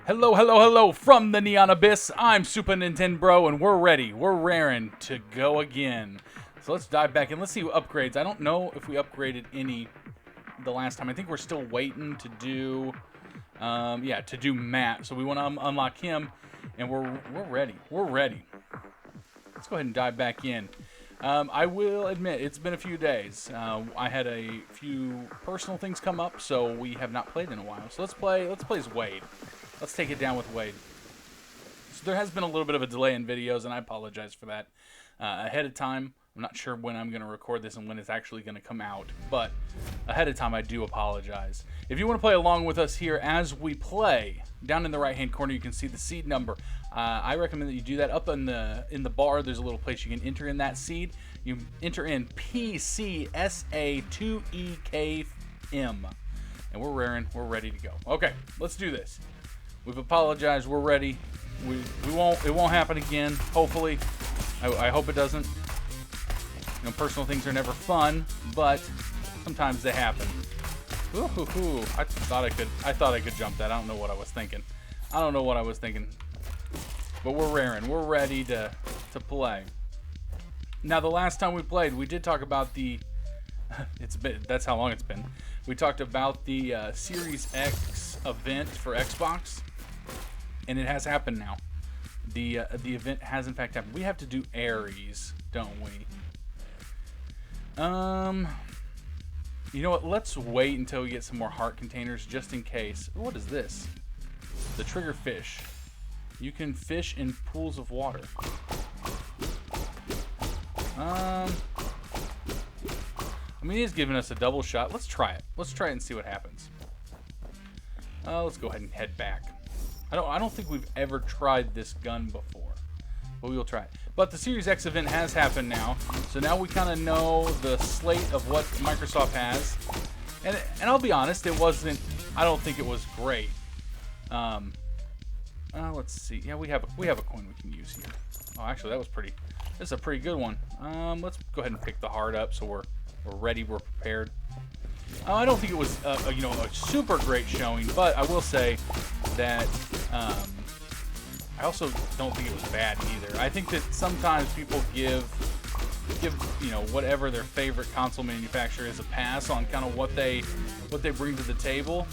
Hello, hello, hello from the Neon Abyss. I'm SupaNintenbro, and we're ready. We're raring to go again. So let's dive back in. Let's see upgrades. I don't know if we upgraded any the last time. I think we're still waiting to do, to do Matt. So we want to unlock him, and we're ready. We're ready. Let's go ahead and dive back in. I will admit it's been a few days. I had a few personal things come up, so we have not played in a while. So let's play as Wade. Let's take it down with Wade. So there has been a little bit of a delay in videos, and I apologize for that ahead of time. I'm not sure when I'm going to record this and when it's actually going to come out, but ahead of time I do apologize. If you want to play along with us here as we play, down in the right-hand corner you can see the seed number. I recommend that you do that. Up in the bar, there's a little place you can enter in that seed. You enter in PCSA2EKM, and we're raring. We're ready to go. Okay, let's do this. We've apologized. We're ready. It won't happen again. Hopefully, I hope it doesn't. You know, personal things are never fun, but sometimes they happen. Ooh, I thought I could jump that. I don't know what I was thinking. But we're raring. We're ready to play. Now, the last time we played, we did talk about the. That's how long it's been. We talked about the Series X event for Xbox, and it has happened now. The event has in fact happened. We have to do Aries, don't we? You know what? Let's wait until we get some more heart containers, just in case. What is this? The trigger fish. You can fish in pools of water. I mean, he's giving us a double shot. Let's try it. Let's try it and see what happens. Let's go ahead and head back. I don't think we've ever tried this gun before, but we will try it. But the Series X event has happened now, so now we kind of know the slate of what Microsoft has. And I'll be honest, it wasn't. I don't think it was great. Let's see. Yeah, we have a coin we can use here. Oh, actually, this is a pretty good one. Let's go ahead and pick the heart up so we're ready. We're prepared. I don't think it was a super great showing, but I will say that I also don't think it was bad either. I think that sometimes people give whatever their favorite console manufacturer is a pass on kind of what they bring to the table,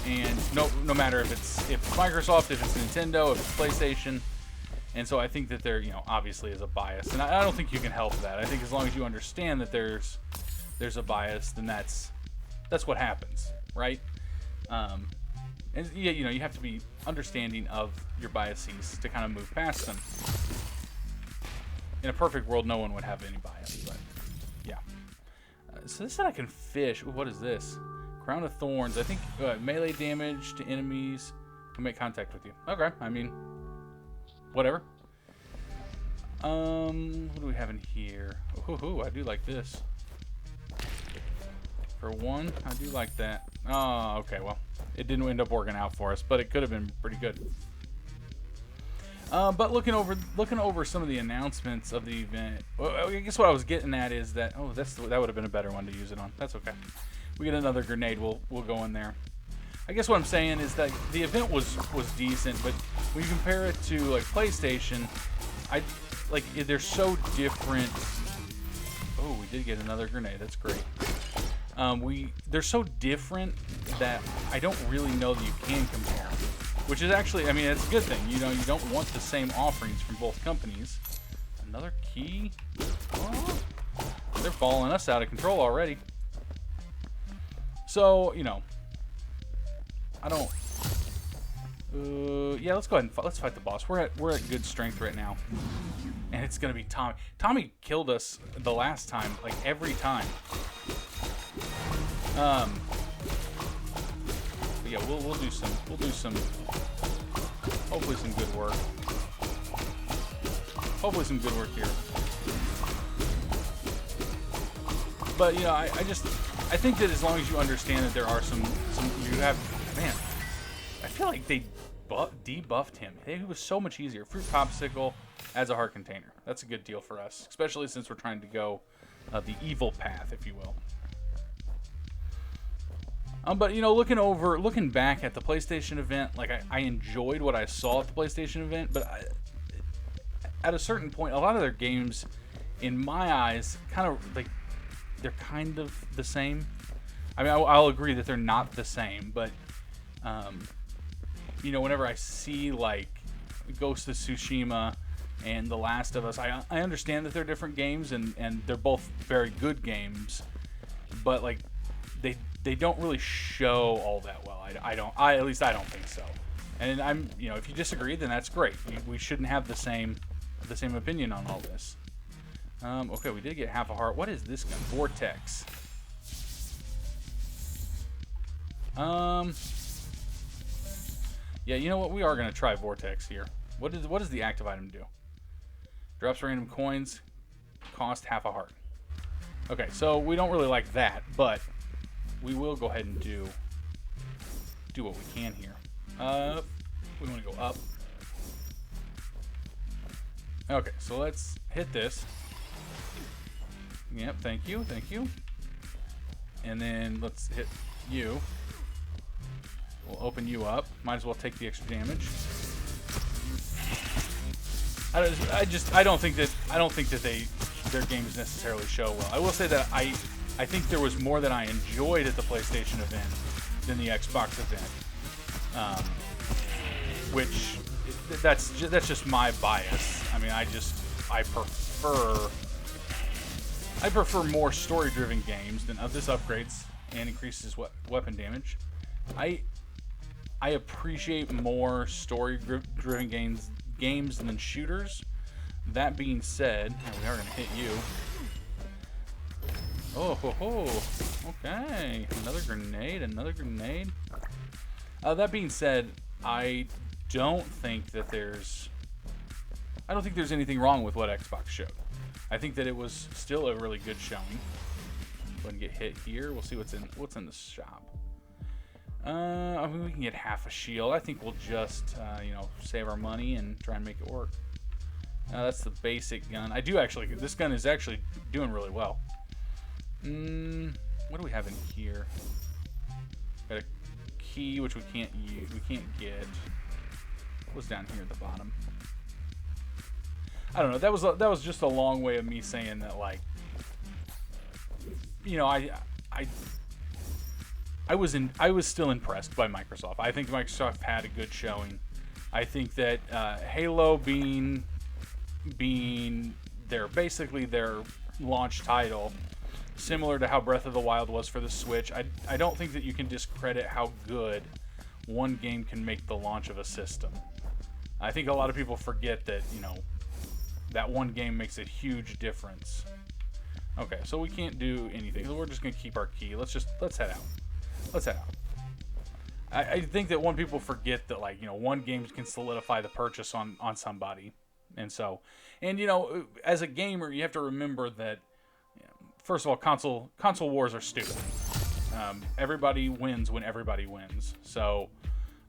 and no matter if it's Microsoft, if it's Nintendo, if it's PlayStation. And so I think that there obviously is a bias, and I don't think you can help that. I think as long as you understand that there's a bias, then that's what happens, right? And yeah, you have to be understanding of your biases to kind of move past them. In a perfect world, no one would have any bias, but yeah. So this said I can fish. Ooh, what is this? Crown of Thorns. I think melee damage to enemies can make contact with you. Okay, I mean, whatever. What do we have in here? Ooh, I do like this. For one, I do like that. Oh, okay, well, it didn't end up working out for us, but it could have been pretty good. But looking over some of the announcements of the event, well, I guess what I was getting at is that that would have been a better one to use it on. That's okay. We get another grenade, we'll go in there. I guess what I'm saying is that the event was decent, but when you compare it to like PlayStation, they're so different. Oh, we did get another grenade. That's great. They're so different that I don't really know that you can compare. Which is actually, I mean, it's a good thing. You don't want the same offerings from both companies. Another key. Oh, they're balling us out of control already. So, I don't. Yeah, let's go ahead and let's fight the boss. We're at good strength right now, and it's gonna be Tommy. Tommy killed us the last time, like every time. But yeah, we'll do some hopefully some good work. Hopefully some good work here. But I think that as long as you understand that there are some you have, man, I feel like they debuffed him. He was so much easier. Fruit popsicle adds a heart container. That's a good deal for us, especially since we're trying to go the evil path, if you will. But you know, looking back at the PlayStation event, like I enjoyed what I saw at the PlayStation event, but at a certain point, a lot of their games, in my eyes, kind of like they're kind of the same. I mean, I'll agree that they're not the same, but you know, whenever I see like Ghost of Tsushima and The Last of Us, I understand that they're different games and they're both very good games, but like they don't really show all that well. At least I don't think so. And I'm, you know, if you disagree, then that's great. We shouldn't have the same opinion on all this. Okay, we did get half a heart. What is this gun? Vortex. Yeah, you know what? We are gonna try Vortex here. What does the active item do? Drops random coins, cost half a heart. Okay, so we don't really like that, but we will go ahead and do what we can here. We want to go up. Okay, so let's hit this. Yep, thank you. And then let's hit you. We'll open you up. Might as well take the extra damage. I don't think that their games necessarily show well. I will say that I think there was more that I enjoyed at the PlayStation event than the Xbox event. Which that's just my bias. I mean, I prefer more story-driven games than this upgrades and increases weapon damage. I appreciate more story-driven games than shooters. That being said, we are going to hit you. Oh, ho, ho. Okay. Another grenade. That being said, I don't think there's anything wrong with what Xbox showed. I think that it was still a really good showing. Go ahead and get hit here. We'll see what's in the shop. I mean, we can get half a shield. I think we'll just you know, save our money and try and make it work. That's the basic gun. This gun is actually doing really well. What do we have in here? Got a key, which we can't use. We can't get. What's down here at the bottom? I don't know. That was just a long way of me saying that, like, you know, I was still impressed by Microsoft. I think Microsoft had a good showing. I think that Halo being basically their launch title, similar to how Breath of the Wild was for the Switch, I don't think that you can discredit how good one game can make the launch of a system. I think a lot of people forget that, you know, that one game makes a huge difference. Okay, so we can't do anything. We're just gonna keep our key. Let's head out. Let's head out. I think that when people forget that, like, you know, one game can solidify the purchase on somebody. And you know, as a gamer, you have to remember that, you know, first of all, console wars are stupid. Everybody wins when everybody wins. So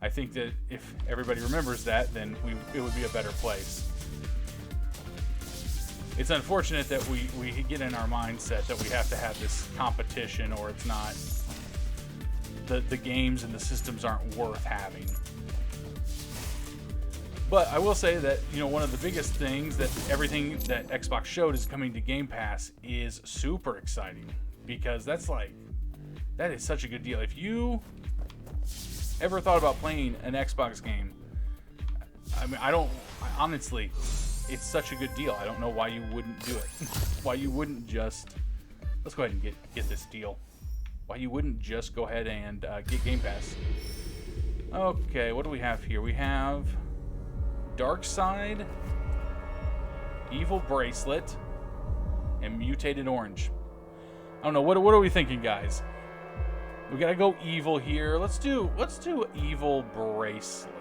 I think that if everybody remembers that, then it would be a better place. It's unfortunate that we get in our mindset that we have to have this competition, or it's not, the games and the systems aren't worth having. But I will say that, you know, one of the biggest things that everything that Xbox showed is coming to Game Pass is super exciting, because that is such a good deal. If you ever thought about playing an Xbox game, I mean, honestly, it's such a good deal. I don't know why you wouldn't do it. Why you wouldn't just, let's go ahead and get this deal. Why you wouldn't just go ahead and get Game Pass. Okay, what do we have here? We have Dark Side, Evil Bracelet, and Mutated Orange. I don't know, what are we thinking, guys? We gotta go evil here. Let's do Evil Bracelet.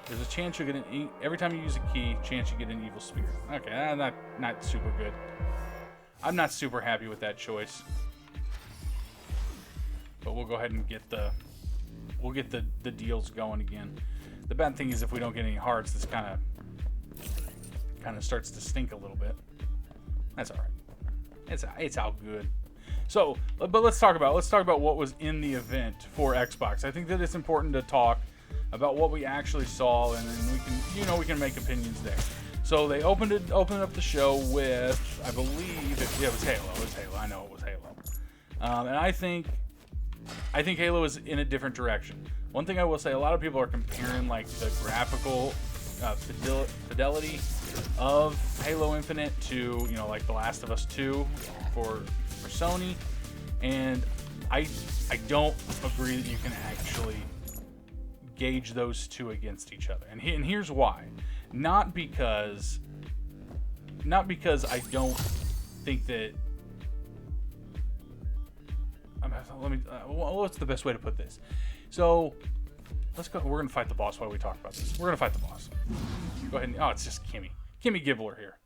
There's a chance you'll get every time you use a key, chance you get an evil spirit. Okay, not super good. I'm not super happy with that choice. But we'll go ahead and get the deals going again. The bad thing is, if we don't get any hearts, this kind of starts to stink a little bit. That's all right. It's all good. So, but let's talk about what was in the event for Xbox. I think that it's important to talk about what we actually saw, and then we can make opinions there. So they opened up the show with, I believe, it was Halo. It was Halo. I know it was Halo. And I think Halo is in a different direction. One thing I will say, a lot of people are comparing like the graphical fidelity of Halo Infinite to, like The Last of Us 2 for Sony, and I don't agree that you can actually gauge those two against each other, and here's why. Not because I don't think that. What's the best way to put this? So let's go. We're gonna fight the boss while we talk about this. We're gonna fight the boss. Go ahead. Oh, it's just Kimmy Gibbler here.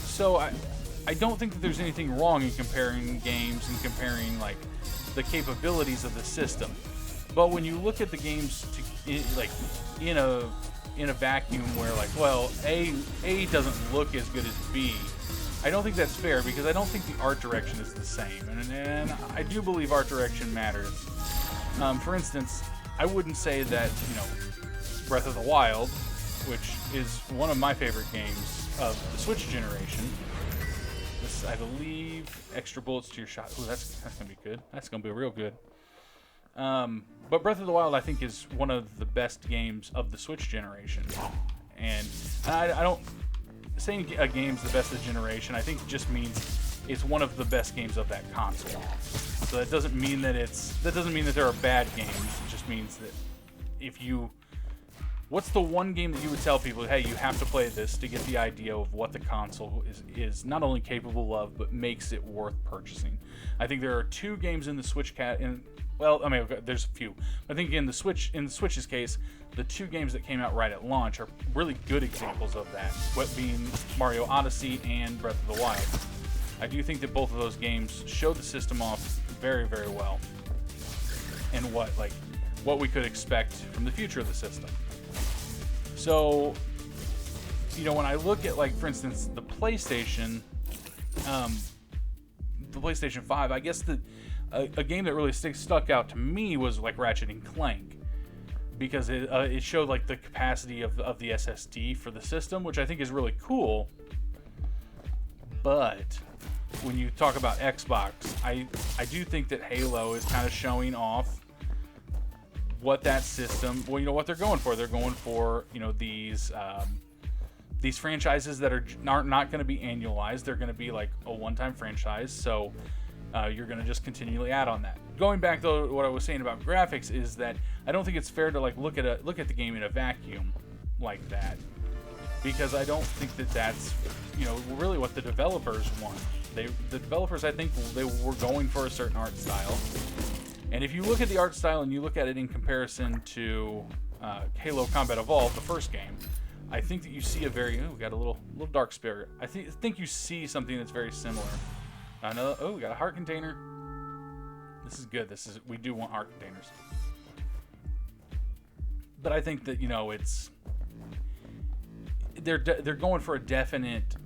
So I don't think that there's anything wrong in comparing games and comparing like the capabilities of the system. But when you look at the games in a vacuum where like, well, A doesn't look as good as B, I don't think that's fair, because I don't think the art direction is the same, and I do believe art direction matters. For instance, I wouldn't say that Breath of the Wild, which is one of my favorite games of the Switch generation. This, I believe, extra bullets to your shot. Ooh, that's gonna be good. That's gonna be real good. But Breath of the Wild, I think, is one of the best games of the Switch generation. And I don't saying a game's the best of the generation. I think just means it's one of the best games of that console. So that doesn't mean that there are bad games. It just means that what's the one game that you would tell people, hey, you have to play this to get the idea of what the console is not only capable of, but makes it worth purchasing? I think there are two games in the Switch there's a few. I think in the Switch's case, the two games that came out right at launch are really good examples of that, what being Mario Odyssey and Breath of the Wild. I do think that both of those games show the system off very, very well, and what we could expect from the future of the system. So, when I look at, like, for instance, the PlayStation 5, I guess a game that really stuck out to me was like Ratchet and Clank, because it showed like the capacity of the SSD for the system, which I think is really cool. But when you talk about Xbox, I do think that Halo is kind of showing off what that system, what they're going for. They're going for these franchises that aren't going to be annualized. They're going to be like a one-time franchise. So you're going to just continually add on that. Going back though, what I was saying about graphics is that I don't think it's fair to like look at the game in a vacuum like that, because I don't think that that's really what the developers want. The developers, I think, they were going for a certain art style, and if you look at the art style and you look at it in comparison to Halo Combat Evolved, the first game, I think that you see we got a little dark spirit. I think you see something that's very similar. We got a heart container. This is good. We do want heart containers. But I think that it's they're going for a definite.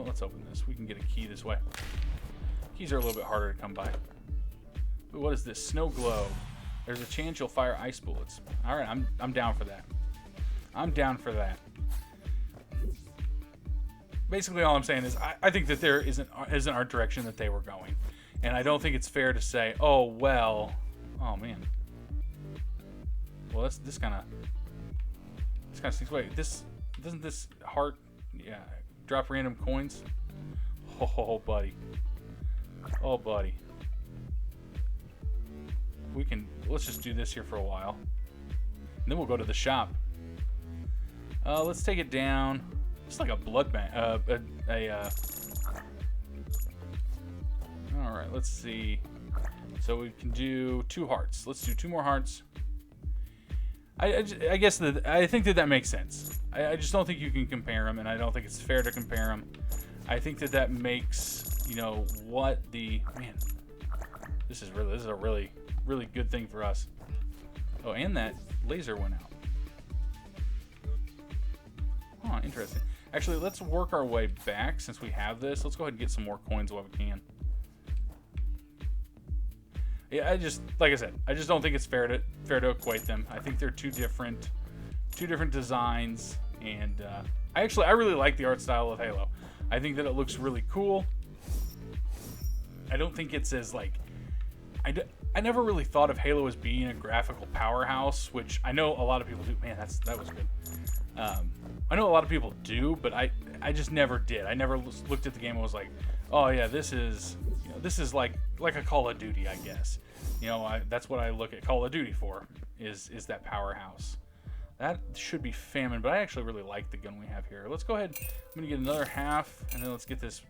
Let's open this. We can get a key this way. Keys are a little bit harder to come by. But what is this? Snow globe. There's a chance you'll fire ice bullets. All right, I'm down for that. I'm down for that. Basically, all I'm saying is I think that there is an art direction that they were going, and I don't think it's fair to say, oh man. Well, this kind of stinks. Wait, doesn't this heart drop random coins? Oh buddy. Let's just do this here for a while, and then we'll go to the shop. Let's take it down. It's like a blood bank. All right, let's see. So we can do 2 hearts. Let's do 2 more hearts. I guess I think that makes sense. I just don't think you can compare them, and I don't think it's fair to compare them. I think that makes what the man. This is a really, really good thing for us. Oh, and that laser went out. Oh, interesting. Actually, let's work our way back since we have this. Let's go ahead and get some more coins while we can. Yeah, like I said, I just don't think it's fair to equate them. I think they're two different designs, and I really like the art style of Halo. I think that it looks really cool. I don't think it's as like I never really thought of Halo as being a graphical powerhouse, which I know a lot of people do. Man, that was good. I know a lot of people do, but I just never did. I never looked at the game and was like, oh yeah, this is like a Call of Duty, I guess. That's what I look at Call of Duty for, is that powerhouse. That should be Famine, but I actually really like the gun we have here. Let's go ahead. I'm gonna get another half, and then let's get this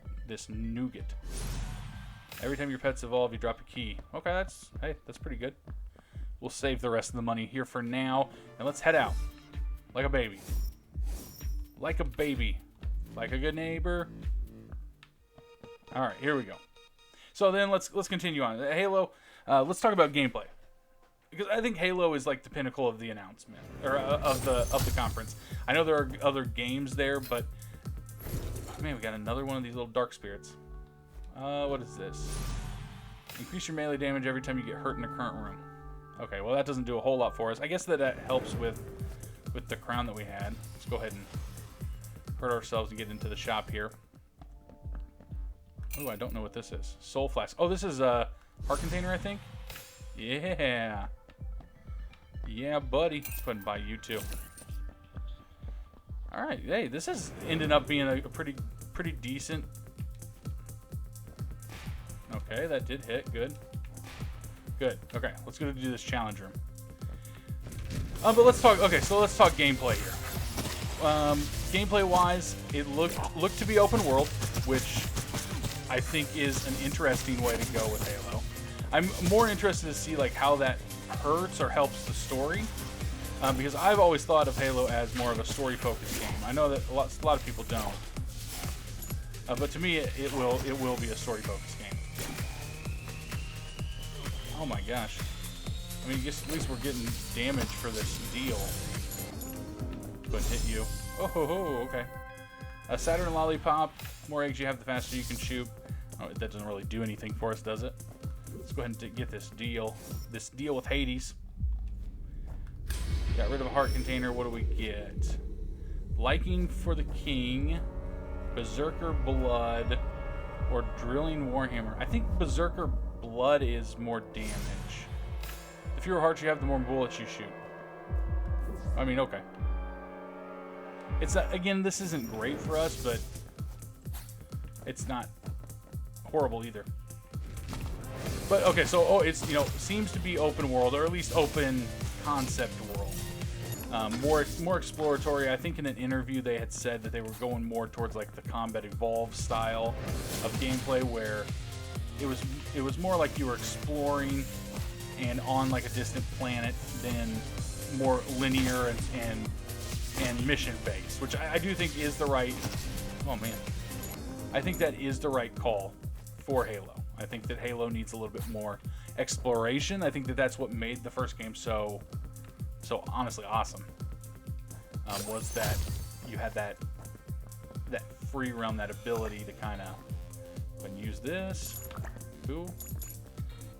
nougat. Every time your pets evolve, you drop a key. Okay, that's pretty good. We'll save the rest of the money here for now, and let's head out like a baby. Like a baby. Like a good neighbor. All right, here we go. So then let's continue on. Halo. Let's talk about gameplay, because I think Halo is like the pinnacle of the announcement, or of the conference. I know there are other games there, but man, we got another one of these little dark spirits. What is this? Increase your melee damage every time you get hurt in the current room. Okay, well that doesn't do a whole lot for us. I guess that helps with the crown that we had. Let's go ahead and hurt ourselves and get into the shop here. Oh, I don't know what this is. Soul Flask. Oh, this is a heart container, I think. Yeah. Yeah, buddy. Let's go ahead and buy you too. All right. Hey, this is ending up being a pretty decent. Okay, that did hit. Good. Good. Okay, let's go do this challenge room. But let's talk. Okay, so let's talk gameplay here. Gameplay-wise, it looked to be open world, which I think is an interesting way to go with Halo. I'm more interested to see like how that hurts or helps the story, because I've always thought of Halo as more of a story-focused game. I know that a lot of people don't, but to me, it will be a story-focused game. Oh my gosh! I mean, I guess at least we're getting damage for this deal. Go ahead and hit you. Oh, okay. A Saturn Lollipop. The more eggs you have, the faster you can shoot. Oh, that doesn't really do anything for us, does it? Let's go ahead and get this deal. This deal with Hades. Got rid of a heart container. What do we get? Liking for the King, Berserker Blood, or Drilling Warhammer. I think Berserker Blood is more damage. The fewer hearts you have, the more bullets you shoot. I mean, okay. It's not, again, this isn't great for us, but it's not horrible either. But okay, so it's seems to be open world, or at least open concept world. More exploratory. I think in an interview they had said that they were going more towards like the Combat Evolved style of gameplay, where it was more like you were exploring and on like a distant planet than more linear and mission based, which I do think is the right. Oh man, I think that is the right call for Halo. I think that Halo needs a little bit more exploration. I think that that's what made the first game so honestly awesome. Was that you had that free roam, that ability to kind of use this. Cool.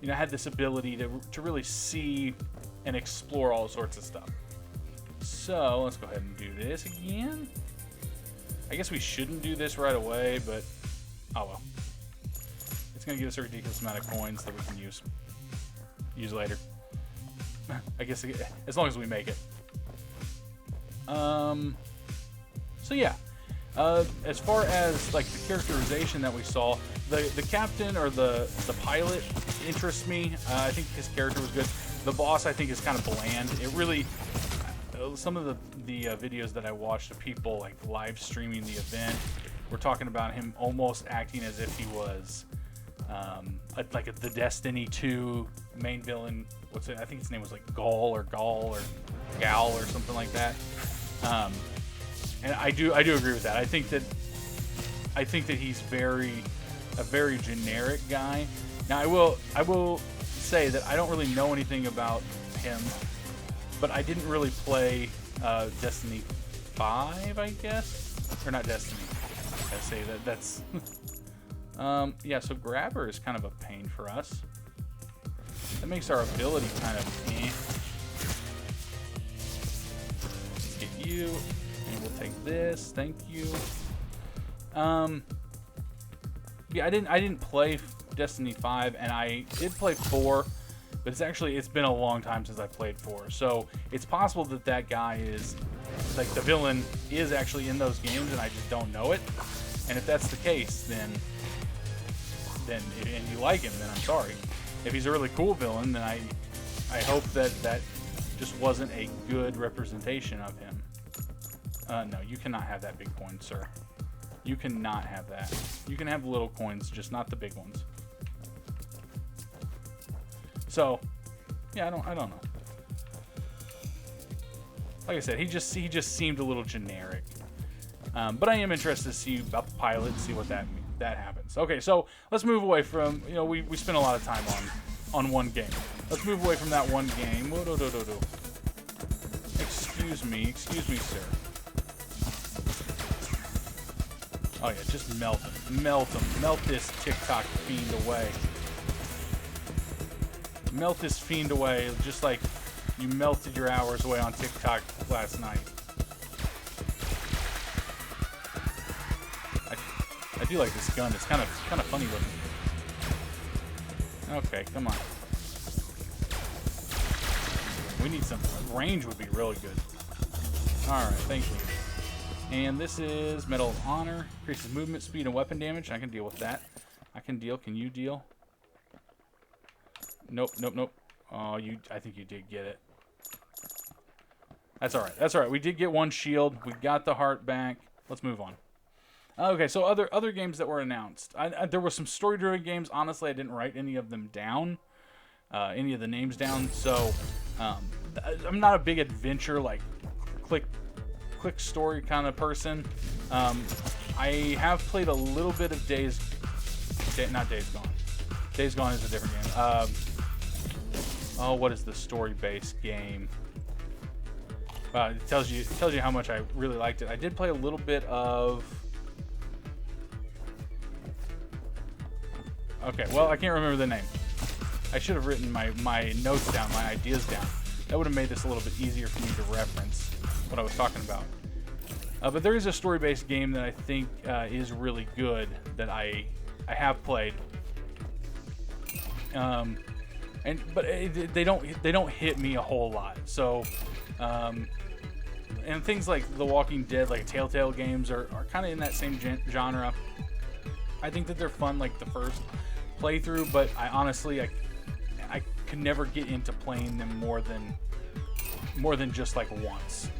Had this ability to really see and explore all sorts of stuff. So let's go ahead and do this again. I guess we shouldn't do this right away, but oh well. It's gonna give us a ridiculous amount of coins that we can use later. I guess as long as we make it. So yeah. As far as like the characterization that we saw, the captain or the pilot interests me. I think his character was good. The boss I think is kind of bland. It really. Some of the videos that I watched of people like live streaming the event were talking about him almost acting as if he was like the Destiny 2 main villain. What's it? I think his name was like Gal or something like that. And I do agree with that. I think that he's a very generic guy. Now I will say that I don't really know anything about him. But I didn't really play Destiny 5, I guess. Or not Destiny. I say that's... yeah, so Grabber is kind of a pain for us. That makes our ability kind of eh. Let's get you, and we'll take this. Thank you. Yeah, I didn't play Destiny 5, and I did play 4, but it's been a long time since I played 4. So it's possible that that guy is, like, the villain is actually in those games, and I just don't know it. And if that's the case, then and you like him, then I'm sorry. If he's a really cool villain, then I hope that just wasn't a good representation of him. No, you cannot have that big coin, sir. You cannot have that. You can have little coins, just not the big ones. So, yeah, I don't know. Like I said, he just seemed a little generic. But I am interested to see about the pilot and see what that happens. Okay, so let's move away from, you know, we spent a lot of time on one game. Let's move away from that one game. Excuse me, sir. Oh yeah, just melt him. Melt this TikTok fiend away. Melt this fiend away, just like you melted your hours away on TikTok last night. I do like this gun. It's kind of funny looking. Okay, come on. We need some range. Would be really good. All right, thank you. And this is Medal of Honor. Increases movement speed and weapon damage. I can deal with that. I can deal. Can you deal? Nope. Oh, I think you did get it. That's all right. That's all right. We did get one shield. We got the heart back. Let's move on. Okay, so other games that were announced. There were some story-driven games. Honestly, I didn't write any of them down, any of the names down. So I'm not a big adventure, like click story kind of person. I have played a little bit of not Days Gone. Days Gone is a different game. Oh, what is the story-based game? It tells you how much I really liked it. I did play a little bit of. Okay, well, I can't remember the name. I should have written my notes down, my ideas down. That would have made this a little bit easier for me to reference what I was talking about. But there is a story-based game that I think is really good that I have played. But they don't hit me a whole lot. So, and things like The Walking Dead, like Telltale games, are kind of in that same genre. I think that they're fun, like the first playthrough, but I honestly could never get into playing them more than just like once.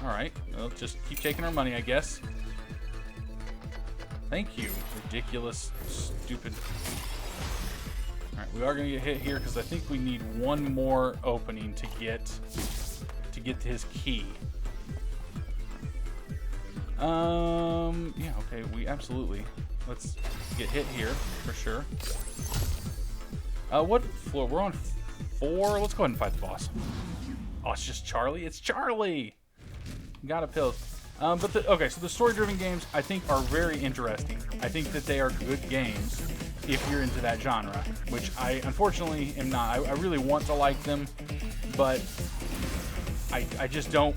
All right, well, just keep taking our money, I guess. Thank you, ridiculous, stupid. All right, we are gonna get hit here because I think we need one more opening to get to his key. Yeah, okay, we absolutely. Let's get hit here for sure. What floor? We're on 4. Let's go ahead and fight the boss. Oh, it's just Charlie. It's Charlie. Got a pill. Okay, so the story-driven games I think are very interesting. I think that they are good games if you're into that genre, which I unfortunately am not. I really want to like them, but I just don't.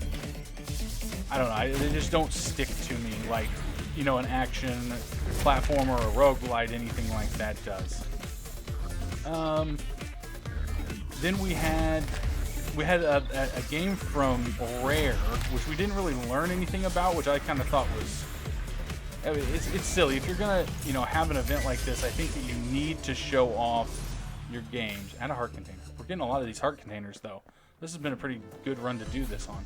I don't know. They just don't stick to me like, you know, an action platform or a roguelite, anything like that does. Then we had a game from Rare, which we didn't really learn anything about, which I kind of thought was. It's silly. If you're gonna, you know, have an event like this, I think that you need to show off your games. Add a heart container. We're getting a lot of these heart containers though. This has been a pretty good run to do this on.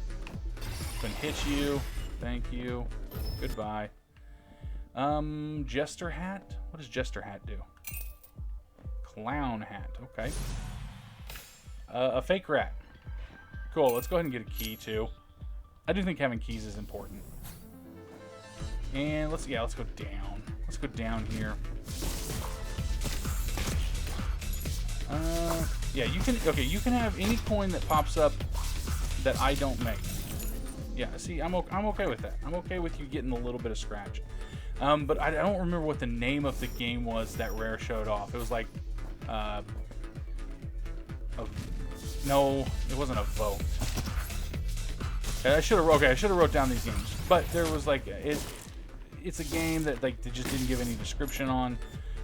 Can hit you. Thank you. Goodbye. Jester hat? What does Jester hat do? Clown hat. Okay. A fake rat. Cool. Let's go ahead and get a key too. I do think having keys is important. And let's go down. Let's go down here. Yeah, you can have any coin that pops up that I don't make. Yeah, see, I'm okay with that. I'm okay with you getting a little bit of scratch. But I don't remember what the name of the game was that Rare showed off. It was like, no, it wasn't a vote. I should have wrote down these games. But there was like it's a game that like they just didn't give any description on,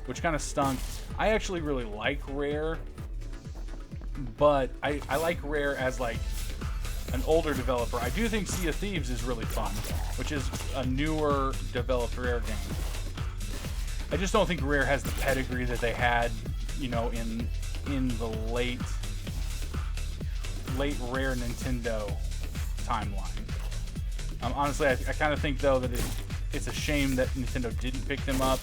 which kind of stunk. I actually really like Rare, but I like Rare as like an older developer. I do think Sea of Thieves is really fun, which is a newer developed Rare game. I just don't think Rare has the pedigree that they had, you know, in the late Rare Nintendo timeline. Honestly, I kind of think though that it's a shame that Nintendo didn't pick them up.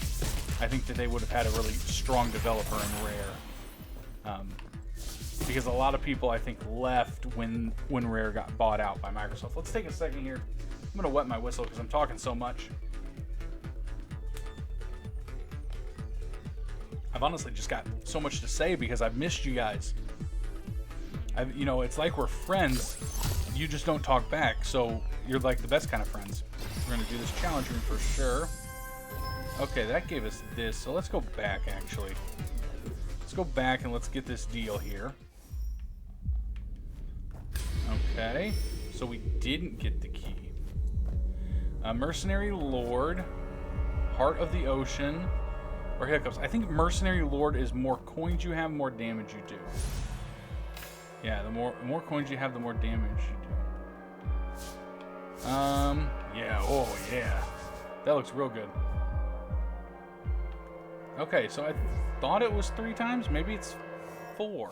I think that they would have had a really strong developer in Rare, because a lot of people I think left when Rare got bought out by Microsoft. Let's take a second here. I'm gonna wet my whistle because I'm talking so much. I've honestly just got so much to say because I've missed you guys. You know, it's like we're friends. You just don't talk back, so you're like the best kind of friends. We're gonna do this challenge room for sure. Okay, that gave us this, so let's go back actually. Let's go back and let's get this deal here. Okay, so we didn't get the key. Mercenary Lord, Heart of the Ocean, or Hiccups. I think Mercenary Lord is more coins you have, more damage you do. Yeah, the more coins you have, the more damage you do. Yeah, oh yeah. That looks real good. Okay, so I thought it was 3 times. Maybe it's 4.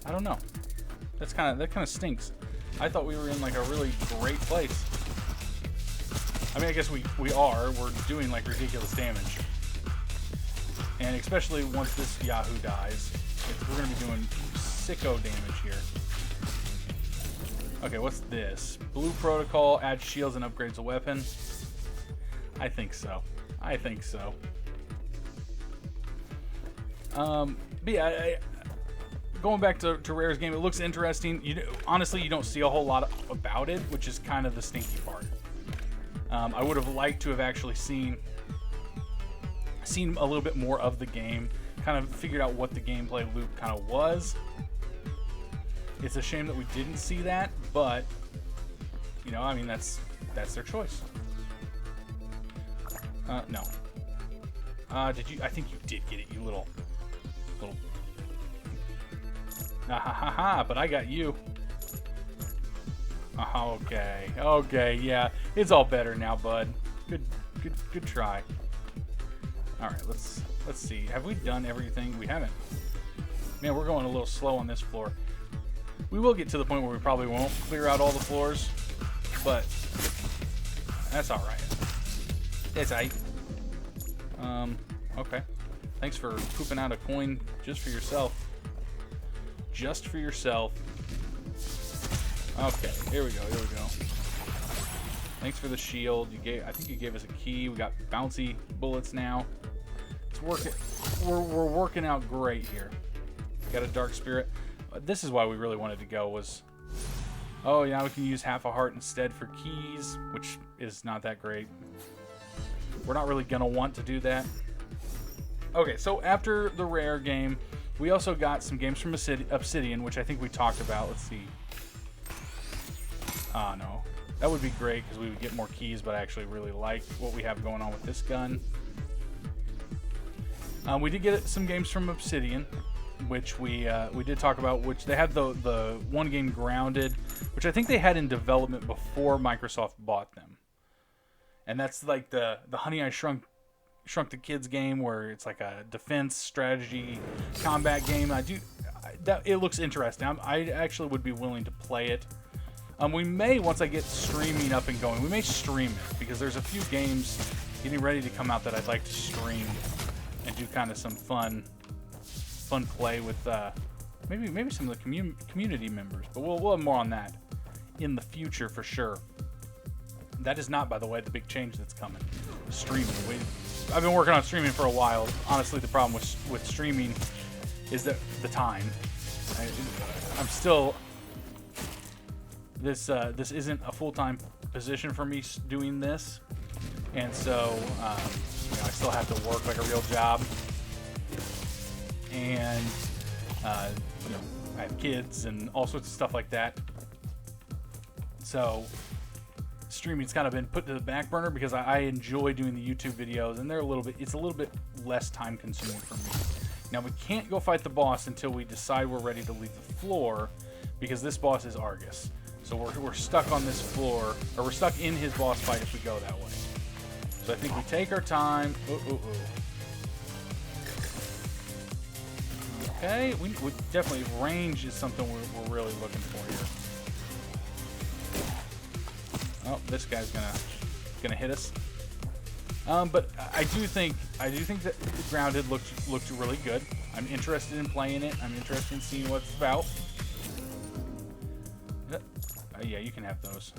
I don't know. That kind of stinks. I thought we were in like a really great place. I mean, I guess we are. We're doing like ridiculous damage. And especially once this Yahoo dies, we're going to be doing sicko damage here. Okay, what's this? Blue Protocol adds shields and upgrades a weapon. I think so. I think so. But yeah, going back to Rare's game, it looks interesting. Honestly, you don't see a whole lot about it, which is kind of the stinky part. I would have liked to have actually seen a little bit more of the game, kind of figured out what the gameplay loop kind of was. It's a shame that we didn't see that, but you know, I mean, that's their choice. No. Did you? I think you did get it, you little. Ah, ha ha ha! But I got you. Okay. Okay. Yeah, it's all better now, bud. Good try. All right. Let's see. Have we done everything? We haven't. Man, we're going a little slow on this floor. We will get to the point where we probably won't clear out all the floors, but that's all right. It's aight. Okay. Thanks for pooping out a coin just for yourself. Just for yourself. Okay, here we go. Thanks for the shield. I think you gave us a key. We got bouncy bullets now. It's working. We're working out great here. Got a dark spirit. This is why we really wanted to go was, oh yeah, we can use half a heart instead for keys, which is not that great. We're not really gonna want to do that. Okay, so after the Rare game, we also got some games from Obsidian, which I think we talked about. Let's see. No. That would be great because we would get more keys, but I actually really like what we have going on with this gun. We did get some games from Obsidian, which we did talk about, which they had the one game Grounded, which I think they had in development before Microsoft bought them. And that's like the Honey I Shrunk the Kids game, where it's like a defense strategy combat game. It looks interesting. I actually would be willing to play it. We may, once I get streaming up and going, we may stream it, because there's a few games getting ready to come out that I'd like to stream and do kind of some fun play with maybe some of the community members. But we'll have more on that in the future for sure. That is not, by the way, the big change that's coming. Streaming. I've been working on streaming for a while. Honestly, the problem with streaming is that the time. I'm still this isn't a full-time position for me doing this, and so you know, I still have to work like a real job, and you know, I have kids and all sorts of stuff like that. So streaming's kind of been put to the back burner because I enjoy doing the YouTube videos, and it's a little bit less time consuming for me. Now we can't go fight the boss until we decide we're ready to leave the floor, because this boss is Argus. So we're stuck on this floor, or we're stuck in his boss fight if we go that way. So I think we take our time. Okay, we definitely, range is something we're really looking for here. Oh, this guy's gonna hit us. But I do think that Grounded looked really good. I'm interested in playing it. I'm interested in seeing what it's about. Yeah, you can have those.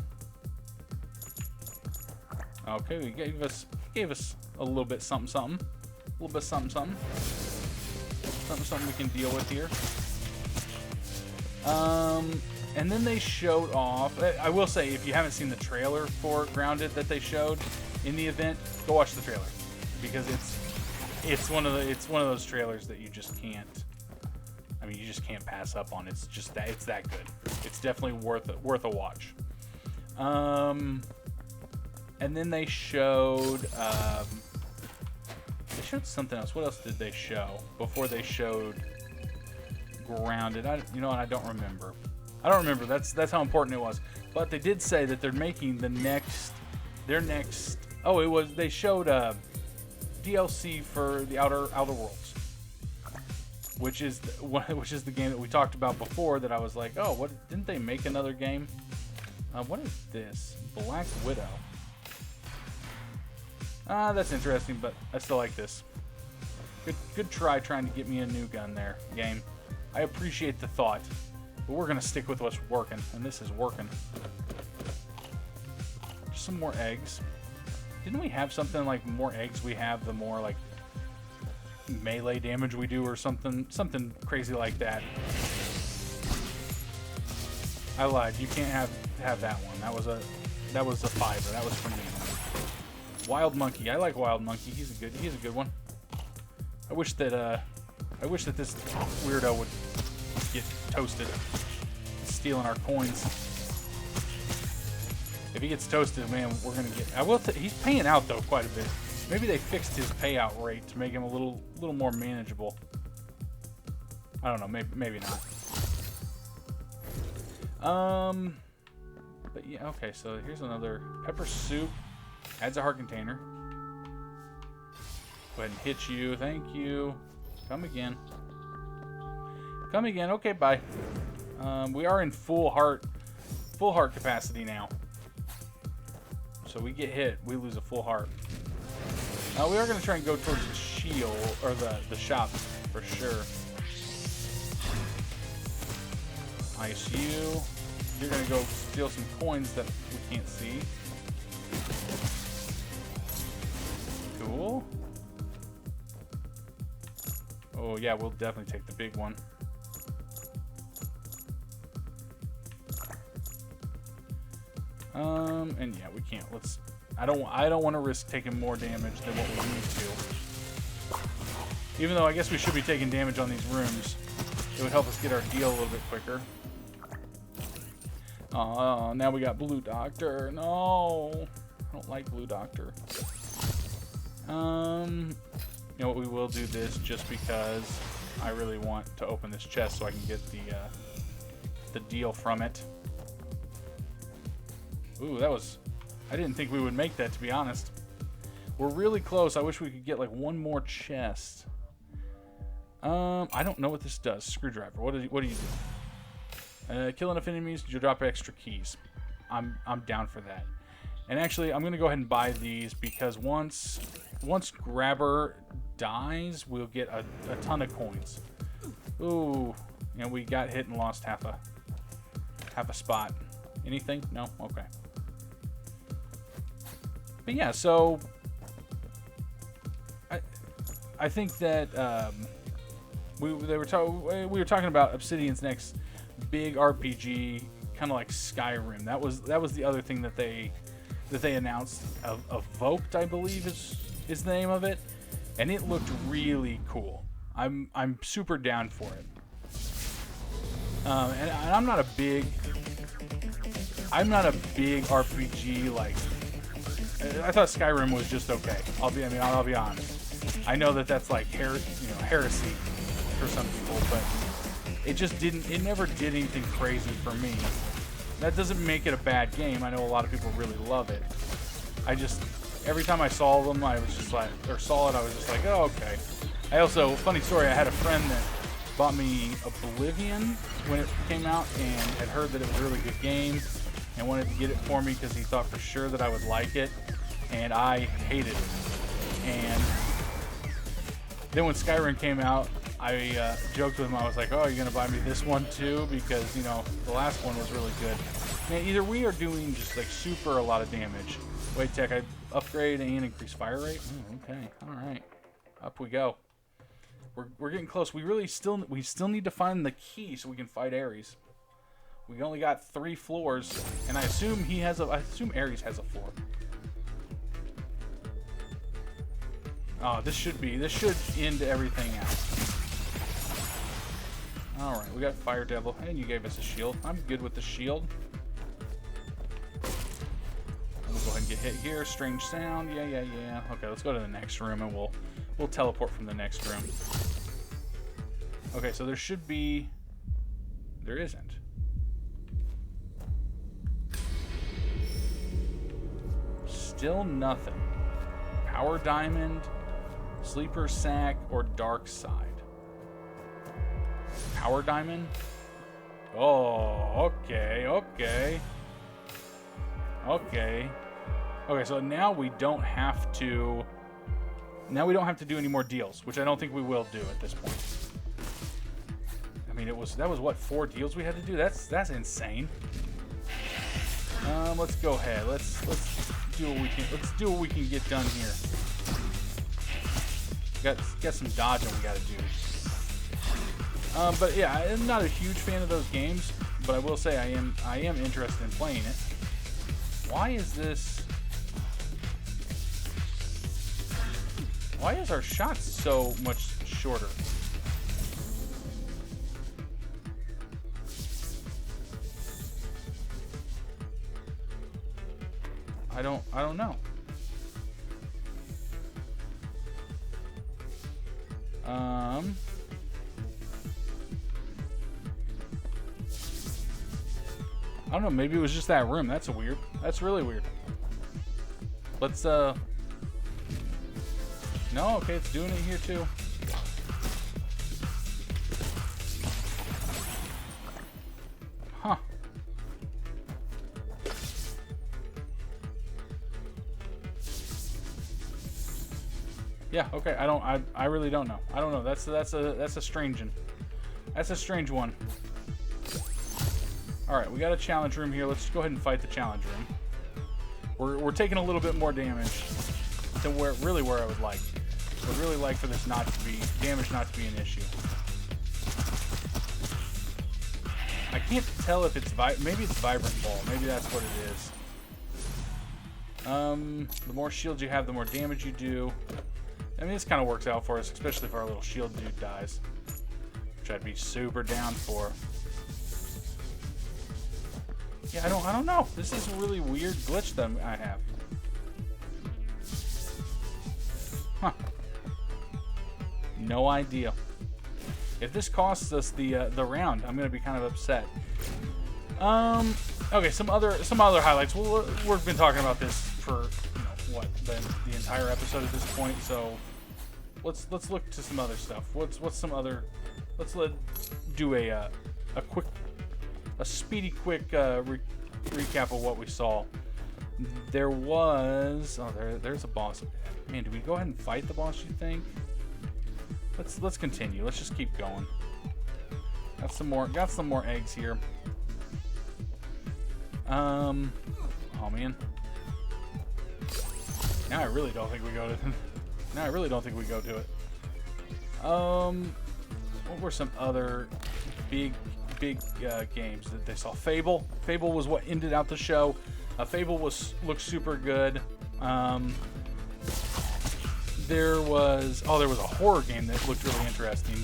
Okay, we gave us a little bit something. A little bit something we can deal with here. And then they showed off. I will say, if you haven't seen the trailer for Grounded that they showed in the event, go watch the trailer, because it's one of those trailers that you just can't. I mean, you just can't pass up on. It's that good. It's definitely worth a watch. And then they showed something else. What else did they show before they showed Grounded? You know what? I don't remember. That's how important it was. But they did say that they're making their next. Oh, they showed DLC for the Outer Worlds, which is the game that we talked about before. That I was like, oh, what? Didn't they make another game? What is this? Black Widow. That's interesting, but I still like this. Good try trying to get me a new gun there, game. I appreciate the thought, but we're gonna stick with what's working, and this is working. Just some more eggs. Didn't we have something like more eggs we have, the more like melee damage we do, or something crazy like that? I lied. You can't have that one. That was a fiver. That was for me. Wild Monkey. I like Wild Monkey. He's a good one. I wish that this weirdo would get toasted. Stealing our coins. If he gets toasted, man, we're gonna get. He's paying out though quite a bit. Maybe they fixed his payout rate to make him a little more manageable. I don't know. Maybe not. But yeah. Okay. So here's another pepper soup. Adds a heart container. Go ahead and hit you. Thank you. Come again. Come again. Okay, bye. We are in full heart capacity now. So we get hit, we lose a full heart. We are going to try and go towards the shield, or the shop, for sure. Ice you. You're going to go steal some coins that we can't see. Cool. Oh yeah, we'll definitely take the big one. And yeah, we can't. I don't want to risk taking more damage than what we need to. Even though I guess we should be taking damage on these rooms, it would help us get our deal a little bit quicker. Oh, now we got Blue Doctor. No, I don't like Blue Doctor. You know what? We will do this just because I really want to open this chest so I can get the deal from it. Ooh, I didn't think we would make that, to be honest. We're really close. I wish we could get like one more chest. I don't know what this does. Screwdriver. What do you do? Kill enough enemies, you'll drop extra keys. I'm down for that. And actually, I'm gonna go ahead and buy these because once Grabber dies, we'll get a ton of coins. Ooh, and we got hit and lost half a spot. Anything? No? Okay. But yeah, so I think that we were talking about Obsidian's next big RPG kind of like Skyrim. That was the other thing that they announced. Evoked, I believe is the name of it, and it looked really cool. I'm super down for it. And I'm not a big RPG like. I thought Skyrim was just okay. I'll be honest. I know that's like heresy for some people, but it never did anything crazy for me. That doesn't make it a bad game. I know a lot of people really love it. Every time I saw them, I was just like, oh, okay. I also, funny story, I had a friend that bought me Oblivion when it came out and had heard that it was a really good game and wanted to get it for me because he thought for sure that I would like it, and I hated it. And then when Skyrim came out, I joked with him. I was like, "Oh, you're gonna buy me this one too?" Because the last one was really good. Man, either we are doing just like super a lot of damage. Wait, tech, I upgrade and increase fire rate. Okay, all right, up we go. We're getting close. We still need to find the key so we can fight Ares. We only got 3 floors, and I assume Ares has a floor. Oh, this should end everything out. Alright, we got Fire Devil, and you gave us a shield. I'm good with the shield. We'll go ahead and get hit here. Strange sound. Yeah. Okay, let's go to the next room, and we'll teleport from the next room. Okay, so there should be... There isn't. Still nothing. Power Diamond, Sleeper Sack, or Dark Side. Power Diamond? Oh, okay. Okay, so now we don't have to do any more deals, which I don't think we will do at this point. I mean, that was what, 4 deals we had to do? That's insane. Let's go ahead. Let's do what we can. Let's do what we can get done here. Got some dodging we gotta do. But yeah, I'm not a huge fan of those games, but I will say I am interested in playing it. Why is this? Why is our shot so much shorter? I don't know. I don't know, maybe it was just that room. That's weird. That's really weird. Let's no, okay, it's doing it here too. Huh. Yeah, okay, I really don't know. I don't know. That's a strange one. That's a strange one. Alright, we got a challenge room here. Let's go ahead and fight the challenge room. We're taking a little bit more damage than where I would like. I would really like for this damage not to be an issue. I can't tell if it's maybe it's Vibrant Ball. Maybe that's what it is. The more shields you have, the more damage you do. I mean, this kind of works out for us, especially if our little shield dude dies, which I'd be super down for. Yeah, I don't know. This is a really weird glitch that I have. Huh. No idea. If this costs us the round, I'm gonna be kind of upset. Okay, some other highlights. We've been talking about this for the entire episode at this point. So let's look to some other stuff. What's some other? Let's do a speedy quick recap of what we saw. There was there's a boss. Man, do we go ahead and fight the boss, you think? Let's continue. Let's just keep going. Got some more eggs here. Oh man. Now I really don't think we go to it. What were some other big big games that they saw. Fable was what ended out the show. Fable looked super good. There was a horror game that looked really interesting.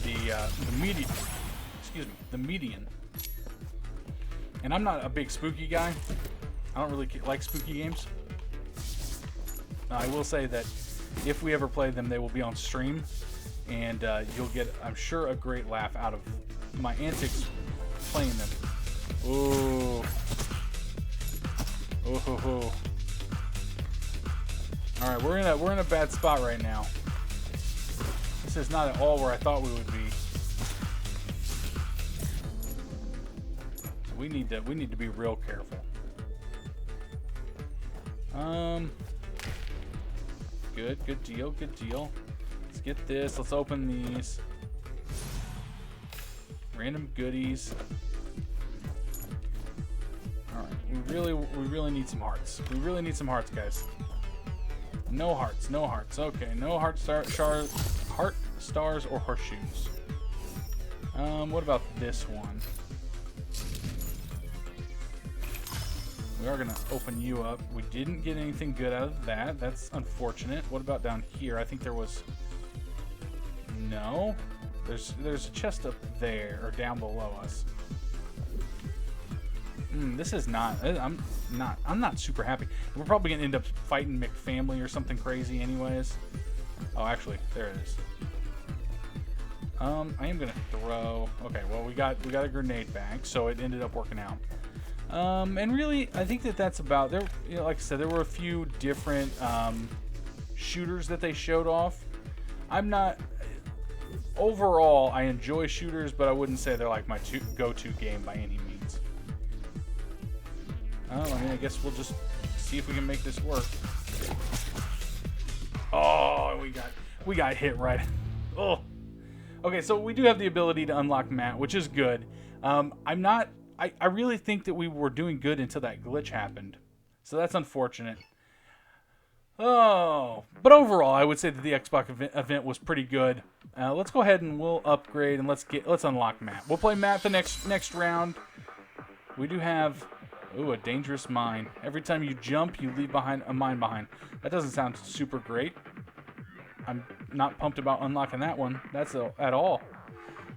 The Median. And I'm not a big spooky guy. I don't really like spooky games. I will say that if we ever play them, they will be on stream, and you'll get, I'm sure, a great laugh out of my antics playing them. Ooh. Oh ho ho. All right, we're in a bad spot right now. This is not at all where I thought we would be. So we need to be real careful. Good deal. Let's get this. Let's open these. Random goodies. All right, we really need some hearts. We really need some hearts, guys. No hearts. Okay, no heart stars or horseshoes. What about this one? We are gonna open you up. We didn't get anything good out of that. That's unfortunate. What about down here? I think there was. No, there's a chest up there or down below us. This is not. I'm not super happy. We're probably gonna end up fighting McFamily or something crazy, anyways. Oh, actually, there it is. I am gonna throw. Okay, well we got a grenade bag, so it ended up working out. And really, I think that's about there. You know, like I said, there were a few different shooters that they showed off. I'm not. Overall, I enjoy shooters, but I wouldn't say they're like my go-to game by any means. I mean, I guess we'll just see if we can make this work. Oh, we got hit right. Oh. Okay, so we do have the ability to unlock Matt, which is good. I really think that we were doing good until that glitch happened. So that's unfortunate. Oh, but overall, I would say that the Xbox event was pretty good. Let's go ahead and we'll upgrade and let's unlock Matt. We'll play Matt the next round. We do have a dangerous mine. Every time you jump, you leave behind a mine behind. That doesn't sound super great. I'm not pumped about unlocking that one. That's at all.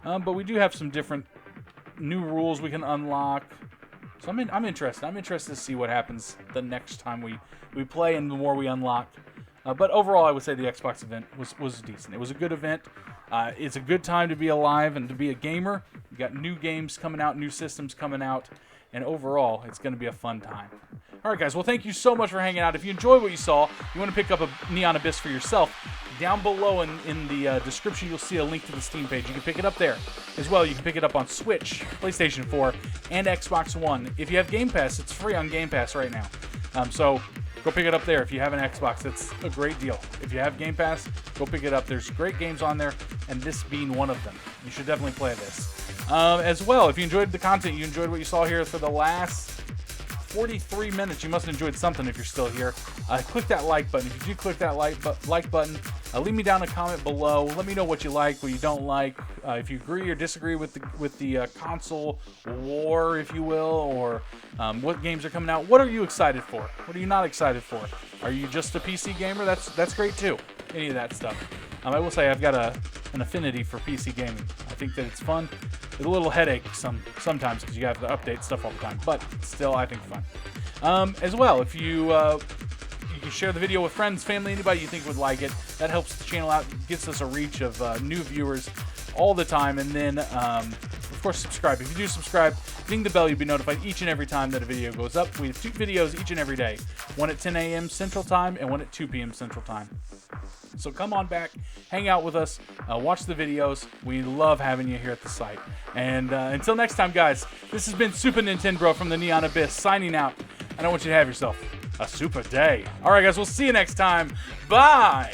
But we do have some different new rules we can unlock. So I'm interested. I'm interested to see what happens the next time we play and the more we unlock. But overall, I would say the Xbox event was decent. It was a good event. It's a good time to be alive and to be a gamer. You got new games coming out, new systems coming out, and overall, it's going to be a fun time. All right, guys. Well, thank you so much for hanging out. If you enjoyed what you saw, you want to pick up a Neon Abyss for yourself, down below in the description, you'll see a link to the Steam page. You can pick it up there. As well, you can pick it up on Switch, PlayStation 4, and Xbox One. If you have Game Pass, it's free on Game Pass right now. So go pick it up there. If you have an Xbox, that's a great deal. If you have Game Pass, go pick it up. There's great games on there, and this being one of them. You should definitely play this. As well, if you enjoyed the content, you enjoyed what you saw here for the last 43 minutes, you must have enjoyed something if you're still here. Click that like button. If you do click that like button, leave me down a comment below. Let me know what you like, what you don't like. If you agree or disagree with the console war, if you will, or what games are coming out. What are you excited for? What are you not excited for? Are you just a PC gamer? That's great too. Any of that stuff. I will say I've got an affinity for PC gaming. I think that it's fun. It's a little headache sometimes because you have to update stuff all the time, but still I think fun. As well, if you can share the video with friends, family, anybody you think would like it. That helps the channel out, gets us a reach of new viewers all the time. And then, of course, subscribe. If you do subscribe, ding the bell, you'll be notified each and every time that a video goes up. We have 2 videos each and every day, one at 10 a.m. Central Time and one at 2 p.m. Central Time. So come on back, hang out with us, watch the videos. We love having you here at the site. And until next time, guys, this has been SupaNintenbro from the Neon Abyss signing out. And I want you to have yourself a super day. All right, guys, we'll see you next time. Bye.